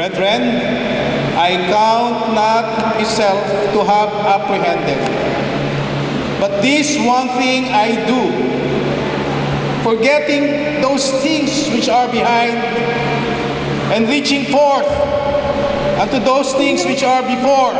Brethren, I count not myself to have apprehended. But this one thing I do, forgetting those things which are behind, and reaching forth unto those things which are before.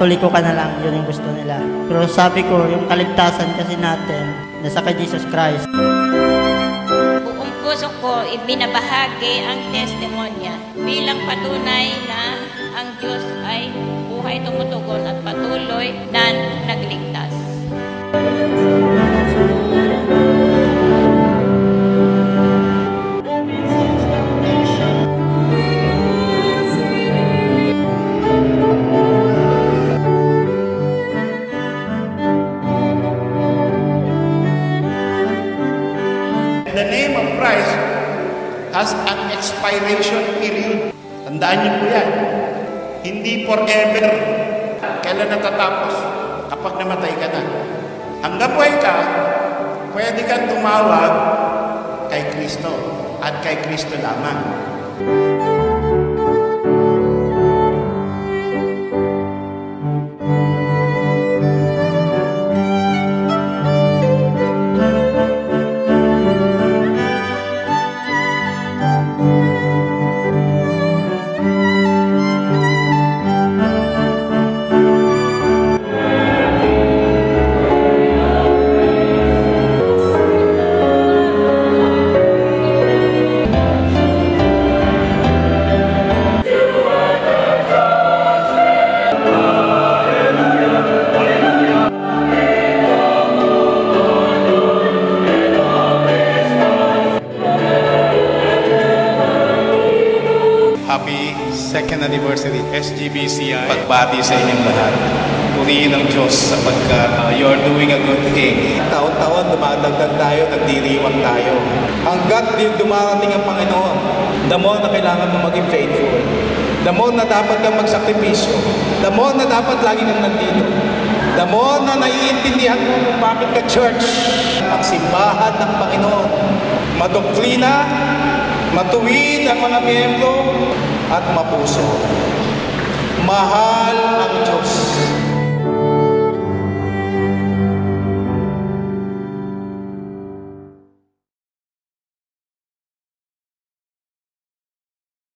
Katoliko ka na lang, yun yung gusto nila. Pero sabi ko, yung kaligtasan kasi natin, nasa kay Jesus Christ. Buong puso ko, ibinabahagi ang testimonya bilang patunay na ang Diyos ay buhay tumutugon at patuloy na nagligtas. The name of Christ has an expiration period. Tandaan niyo po yan. Hindi forever. Kailan natatapos? Kapag namatay ka na. Hanggang buhay ka, pwede kang tumawag kay Kristo at kay Kristo lamang. Happy 2nd anniversary SGBCI. Pagbati sa inyong lahat. Purihin ang Diyos sapagkat you're doing a good thing. Taon-taon dumadagdag tayo, nagdiriwang tayo. Hanggat dumarating ang Panginoon, the more na kailangan mo maging faithful. The more na dapat kang magsakripisyo. The more na dapat lagi kang nandito. The more na naiintindihan mo kung bakit ka church. Ang simbahan ng Panginoon. Madoktrina, matuwid ang mga miyembro, at mapuso. Mahal ang Diyos.